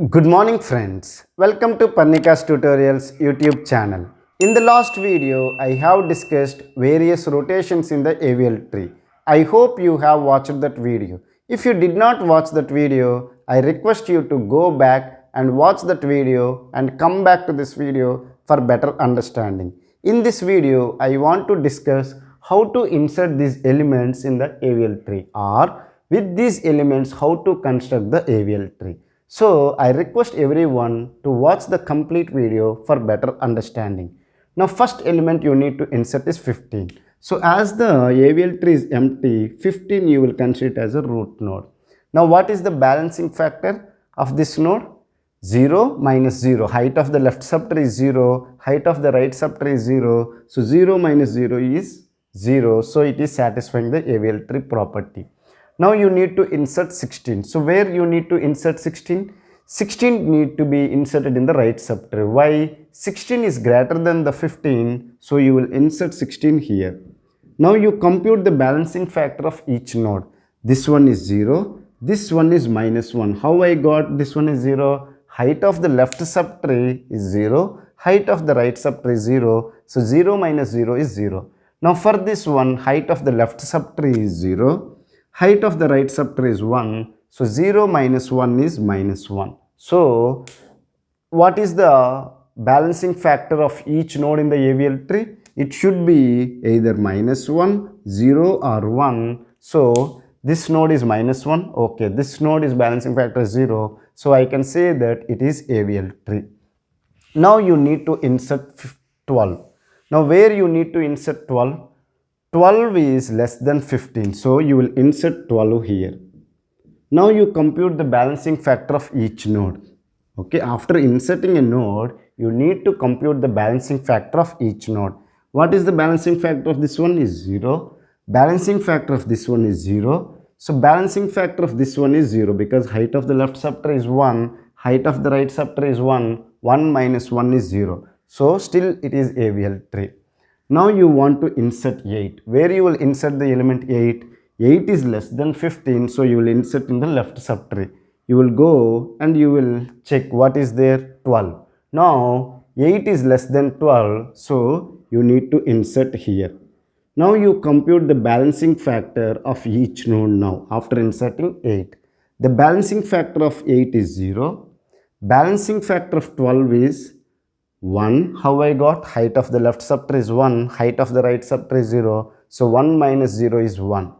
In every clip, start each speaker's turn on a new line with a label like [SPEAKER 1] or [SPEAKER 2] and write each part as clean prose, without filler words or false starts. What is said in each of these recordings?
[SPEAKER 1] Good morning friends, welcome to Parnika's Tutorials YouTube channel. In the last video, I have discussed various rotations in the AVL tree. I hope you have watched that video. If you did not watch that video, I request you to go back and watch that video and come back to this video for better understanding. In this video, I want to discuss how to insert these elements in the AVL tree, or with these elements how to construct the AVL tree. So I request everyone to watch the complete video for better understanding. Now first element you need to insert is 15. So as the AVL tree is empty, 15 you will consider it as a root node. Now what is the balancing factor of this node? 0 minus 0. Height of the left subtree is 0, height of the right subtree is 0. So 0 minus 0 is 0. So it is satisfying the AVL tree property. Now you need to insert 16. So where you need to insert 16? 16 need to be inserted in the right subtree. Why? 16 is greater than the 15. So you will insert 16 here. Now you compute the balancing factor of each node. This one is 0. This one is minus 1. How I got this one is 0? Height of the left subtree is 0. Height of the right subtree is 0. So 0 minus 0 is 0. Now for this one, height of the left subtree is 0. Height of the right subtree is 1. So 0 minus 1 is minus 1. So what is the balancing factor of each node in the AVL tree? It should be either minus 1, 0 or 1. So this node is minus 1. Okay, this node is balancing factor 0. So I can say that it is AVL tree. Now you need to insert 12. Now where you need to insert 12? 12 is less than 15, so you will insert 12 here. Now you compute the balancing factor of each node. Okay, after inserting a node, you need to compute the balancing factor of each node. What is the balancing factor of this one is 0. Balancing factor of this one is 0. So balancing factor of this one is 0 because height of the left subtree is 1, height of the right subtree is 1, 1 minus 1 is 0. So still it is AVL tree. Now you want to insert 8. Where you will insert the element 8? 8 is less than 15, so you will insert in the left subtree. You will go and you will check what is there, 12. Now 8 is less than 12, so you need to insert here. Now you compute the balancing factor of each node now after inserting 8. The balancing factor of 8 is 0. Balancing factor of 12 is 1. How I got? Height of the left subtree is 1, height of the right subtree is 0. So 1 minus 0 is 1.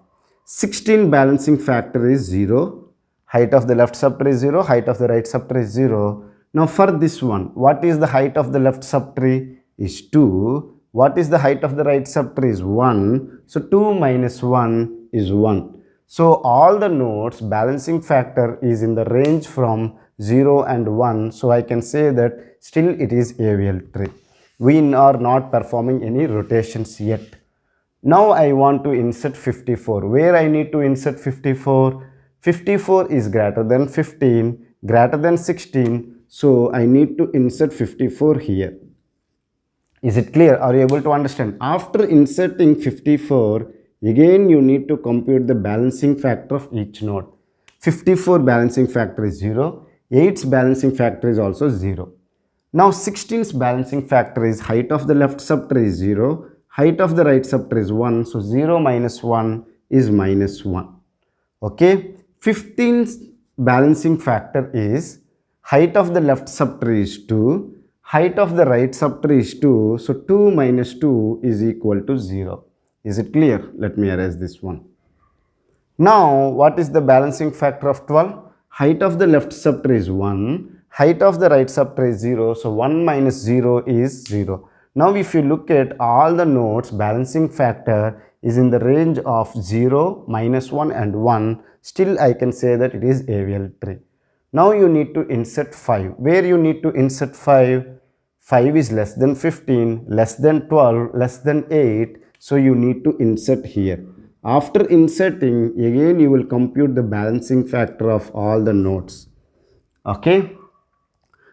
[SPEAKER 1] 16 balancing factor is 0. Height of the left subtree is 0, height of the right subtree is 0. Now for this one, what is the height of the left subtree? Is 2. What is the height of the right subtree is 1. So 2 minus 1 is 1. So all the nodes balancing factor is in the range from 0 and 1. So I can say that still it is AVL tree. We are not performing any rotations yet. Now I want to insert 54. Where I need to insert 54? 54 is greater than 15, greater than 16. So I need to insert 54 here. Is it clear? Are you able to understand? After inserting 54, again you need to compute the balancing factor of each node. 54 balancing factor is 0. 8's balancing factor is also 0. Now 16's balancing factor is height of the left subtree is 0. Height of the right subtree is 1. So 0 minus 1 is minus 1. Okay. 15's balancing factor is height of the left subtree is 2. Height of the right subtree is 2. So 2 minus 2 is equal to 0. Is it clear? Let me erase this one. Now what is the balancing factor of 12? Height of the left subtree is 1. Height of the right subtree is 0. So 1 minus 0 is 0. Now if you look at all the nodes, balancing factor is in the range of 0, minus 1 and 1. Still I can say that it is AVL tree. Now you need to insert 5. Where you need to insert 5? 5 is less than 15, less than 12, less than 8. So you need to insert here. After inserting, again you will compute the balancing factor of all the nodes. Okay.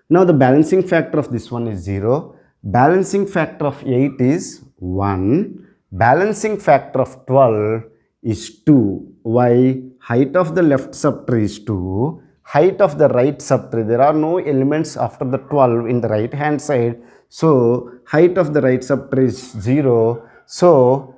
[SPEAKER 1] Now the balancing factor of this one is 0. Balancing factor of 8 is 1. Balancing factor of 12 is 2. Why? Height of the left subtree is 2. height of the right subtree. There are no elements after the 12 in the right hand side. So height of the right subtree is 0. So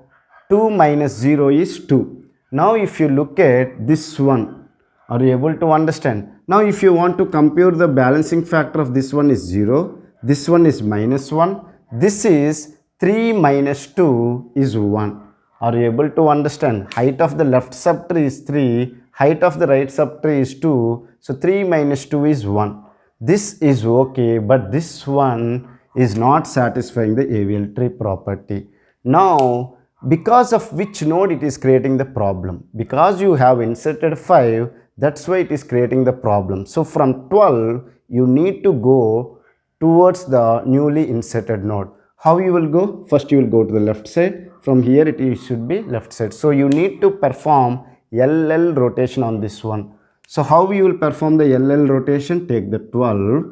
[SPEAKER 1] 2 minus 0 is 2. Now if you look at this one, are you able to understand? Now if you want to compute the balancing factor of this one is 0, this one is minus 1, this is 3 minus 2 is 1. Are you able to understand? Height of the left subtree is 3, height of the right subtree is 2, so 3 minus 2 is 1. This is okay, but this one is not satisfying the AVL tree property. Now, because of which node it is creating the problem? Because you have inserted 5, that's why it is creating the problem. So from 12, you need to go towards the newly inserted node. How you will go? First you will go to the left side. From here it should be left side. So you need to perform LL rotation on this one. So how you will perform the LL rotation? Take the 12,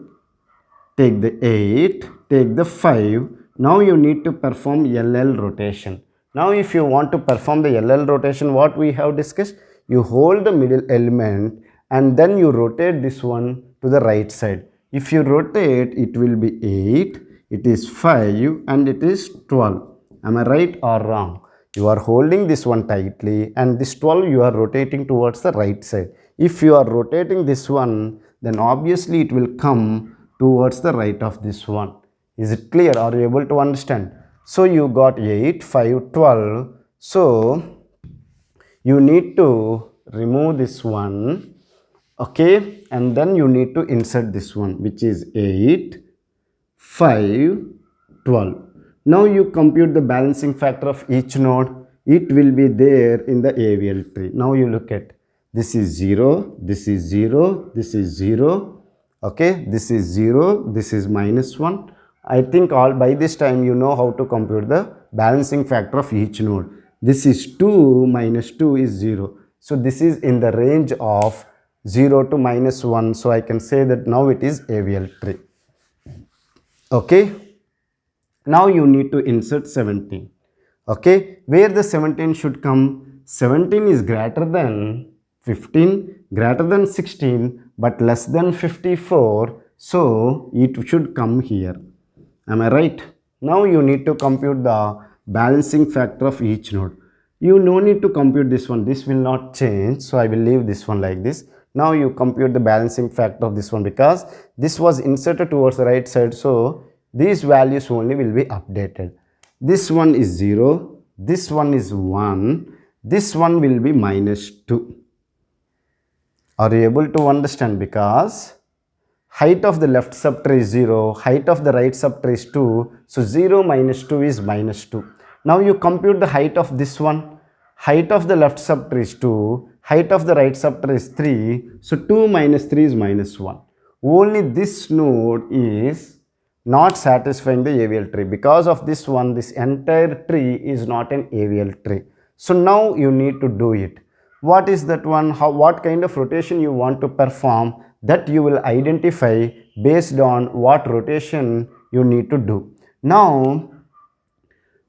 [SPEAKER 1] take the 8, take the 5. Now you need to perform LL rotation. Now if you want to perform the LL rotation, what we have discussed? You hold the middle element and then you rotate this one to the right side. If you rotate, it will be 8, it is 5 and it is 12. Am I right or wrong? You are holding this one tightly and this 12 you are rotating towards the right side. If you are rotating this one, then obviously it will come towards the right of this one. Is it clear? Are you able to understand? So you got 8, 5, 12. So you need to remove this one, okay, and then you need to insert this one, which is 8, 5, 12. Now you compute the balancing factor of each node. It will be there in the AVL tree. Now you look at, this is 0, this is 0, this is 0, okay, this is 0, this is minus 1. I think by this time you know how to compute the balancing factor of each node. This is 2 minus 2 is 0. So this is in the range of 0 to minus 1. So I can say that now it is AVL tree. Okay. Now you need to insert 17. Okay. Where the 17 should come? 17 is greater than 15, greater than 16, but less than 54. So it should come here. Am I right? Now you need to compute the balancing factor of each node. You no need to compute this one. This will not change. So I will leave this one like this. Now you compute the balancing factor of this one because this was inserted towards the right side. So these values only will be updated. This one is 0. This one is 1. This one will be minus 2. Are you able to understand? Because height of the left subtree is 0, height of the right subtree is 2, so 0 minus 2 is minus 2. Now you compute the height of this one. Height of the left subtree is 2, height of the right subtree is 3, so 2 minus 3 is minus 1. Only this node is not satisfying the AVL tree. Because of this one, this entire tree is not an AVL tree. So now you need to do it. What is that one? What kind of rotation you want to perform? That you will identify based on what rotation you need to do. Now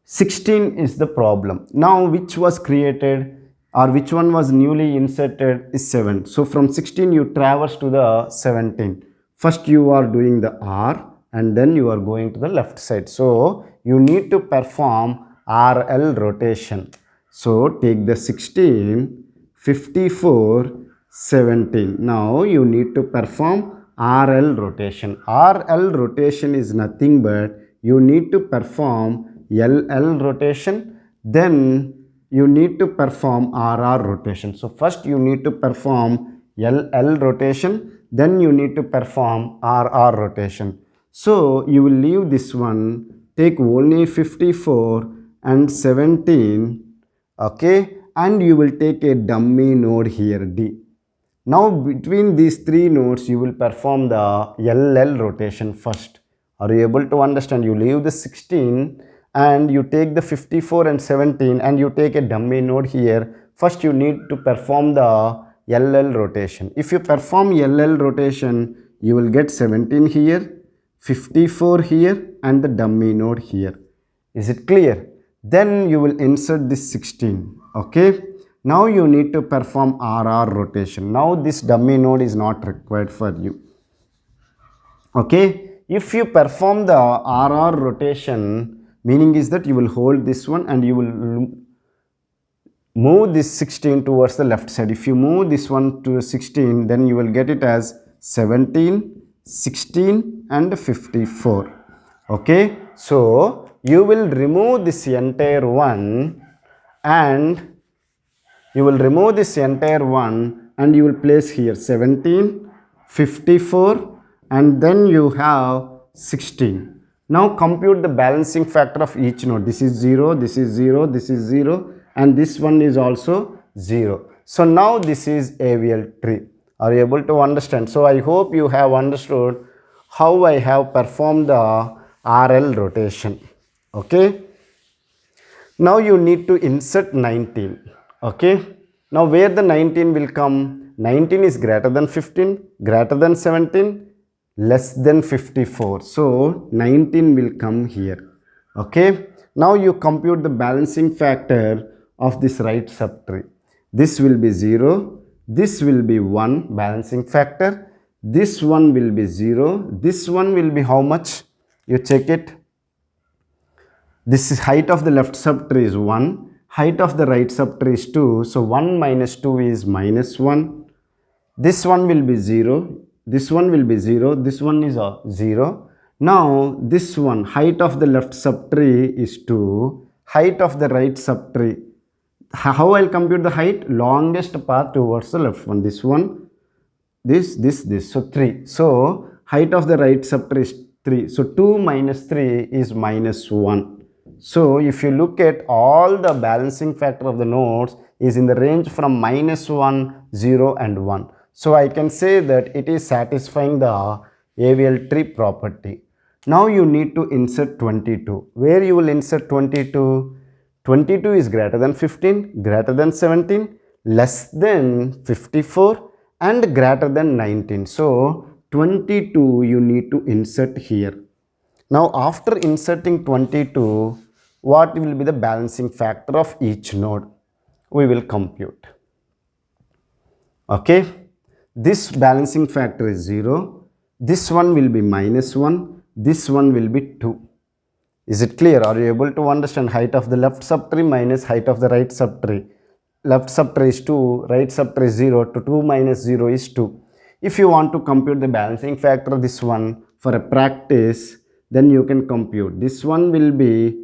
[SPEAKER 1] 16 is the problem. Now which was created or which one was newly inserted is 7. So from 16 you traverse to the 17. First you are doing the R and then you are going to the left side. So you need to perform RL rotation. So take the 16, 54, 17. Now you need to perform RL rotation. RL rotation is nothing but you need to perform LL rotation, then you need to perform RR rotation. So first you need to perform LL rotation, then you need to perform RR rotation. So you will leave this one, take only 54 and 17, okay, and you will take a dummy node here D. Now between these three nodes you will perform the LL rotation first. Are you able to understand? You leave the 16 and you take the 54 and 17 and you take a dummy node here. First you need to perform the LL rotation. If you perform LL rotation, you will get 17 here, 54 here and the dummy node here. Is it clear? Then you will insert this 16. Okay. Now you need to perform RR rotation. Now this dummy node is not required for you. Okay, if you perform the RR rotation, meaning is that you will hold this one and you will move this 16 towards the left side. If you move this one to 16, then you will get it as 17, 16 and 54. Okay, so you will remove this entire one and you will place here 17, 54 and then you have 16. Now compute the balancing factor of each node. This is 0, this is 0, this is 0 and this one is also 0. So now this is AVL tree. Are you able to understand? So I hope you have understood how I have performed the RL rotation. Okay. Now you need to insert 19. Okay. Now where the 19 will come? 19 is greater than 15, greater than 17, less than 54. So 19 will come here. Okay. Now you compute the balancing factor of this right subtree. This will be 0, this will be 1 balancing factor, this one will be 0, this one will be how much? You check it. This is height of the left subtree is 1, height of the right subtree is 2, so 1 minus 2 is minus 1. This one will be 0, this one will be 0, this one is 0. Now this one, height of the left subtree is 2, height of the right subtree. How I'll compute the height? Longest path towards the left one. This one, this. So 3. So height of the right subtree is 3. So 2 minus 3 is minus 1. So if you look at all the balancing factor of the nodes is in the range from minus 1, 0 and 1. So I can say that it is satisfying the AVL tree property. Now you need to insert 22. Where you will insert 22? 22 is greater than 15, greater than 17, less than 54 and greater than 19. So 22 you need to insert here. Now after inserting 22, what will be the balancing factor of each node? We will compute. Okay, this balancing factor is 0, this one will be minus 1, this one will be 2. Is it clear? Are you able to understand? Height of the left subtree minus height of the right subtree. Left subtree is 2, right subtree is 0, to 2 minus 0 is 2. If you want to compute the balancing factor of this one for a practice, then you can compute. This one will be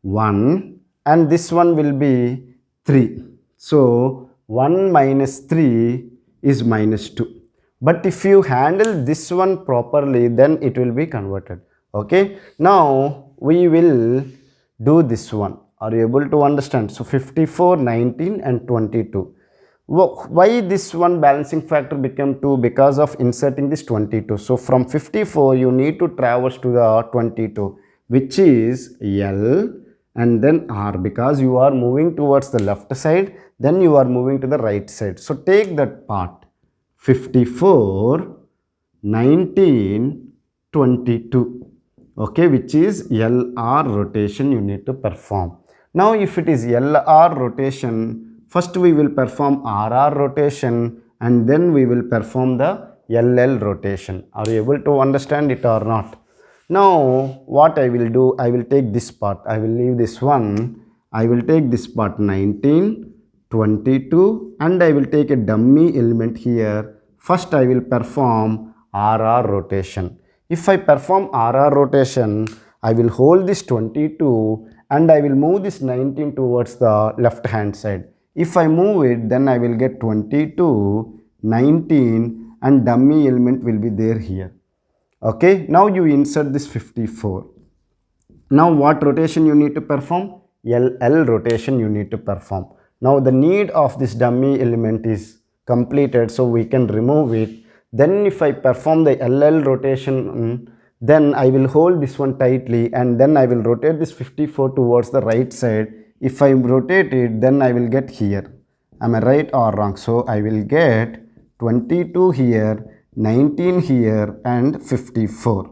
[SPEAKER 1] 1 and this one will be 3. So 1 minus 3 is minus 2. But if you handle this one properly, then it will be converted. Okay. Now we will do this one. Are you able to understand? So 54, 19 and 22. Why this one balancing factor became 2? Because of inserting this 22. So from 54 you need to traverse to the 22, which is L and then R, because you are moving towards the left side, then you are moving to the right side. So take that part. 54, 19, 22. Okay, which is LR rotation you need to perform. Now if it is LR rotation, first we will perform RR rotation and then we will perform the LL rotation. Are you able to understand it or not? Now what I will do, I will take this part, I will leave this one, I will take this part 19, 22 and I will take a dummy element here. First I will perform RR rotation. If I perform RR rotation, I will hold this 22 and I will move this 19 towards the left hand side. If I move it, then I will get 22, 19 and dummy element will be there here. Okay, now you insert this 54. Now what rotation you need to perform? LL rotation you need to perform. Now the need of this dummy element is completed, so we can remove it. Then if I perform the LL rotation, then I will hold this one tightly and then I will rotate this 54 towards the right side. If I rotate it, then I will get here. Am I right or wrong? So I will get 22 here, 19 here and 54.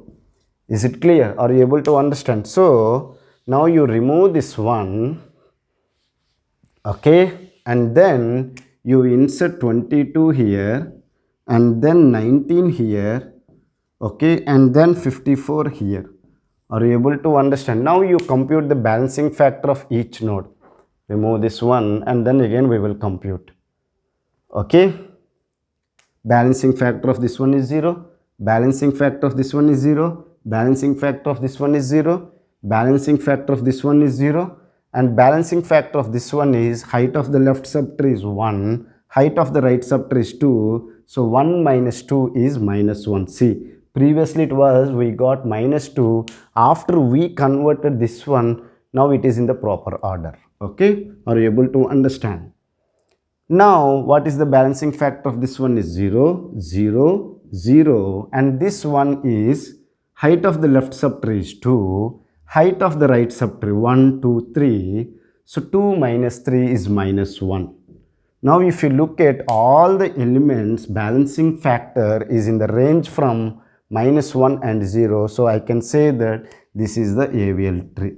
[SPEAKER 1] Is it clear? Are you able to understand? So now you remove this one. Okay. and then you insert 22 here, and then 19 here, okay, and then 54 here. Are you able to understand? Now you compute the balancing factor of each node. Remove this one, and then again we will compute. Okay, balancing factor of this one is 0, balancing factor of this one is 0, balancing factor of this one is 0, balancing factor of this one is 0, and balancing factor of this one is height of the left subtree is 1, height of the right subtree is 2, so 1 minus 2 is minus 1. See, previously it was we got minus 2, after we converted this one, now it is in the proper order. Okay, are you able to understand? Now, what is the balancing factor of this one is 0, 0, 0, and this one is height of the left subtree is 2, height of the right subtree 1, 2, 3, so 2 minus 3 is minus 1. Now, if you look at all the elements, balancing factor is in the range from minus 1 and 0, so I can say that this is the AVL tree.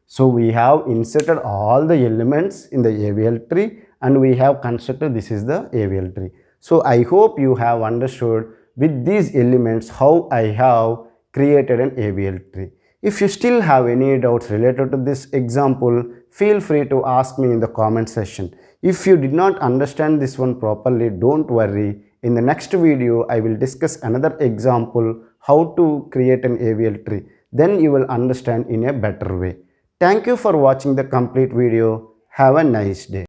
[SPEAKER 1] So, we have inserted all the elements in the AVL tree and we have constructed this is the AVL tree. So, I hope you have understood with these elements how I have created an AVL tree. If you still have any doubts related to this example, feel free to ask me in the comment section. If you did not understand this one properly, don't worry. In the next video, I will discuss another example how to create an AVL tree. Then you will understand in a better way. Thank you for watching the complete video. Have a nice day.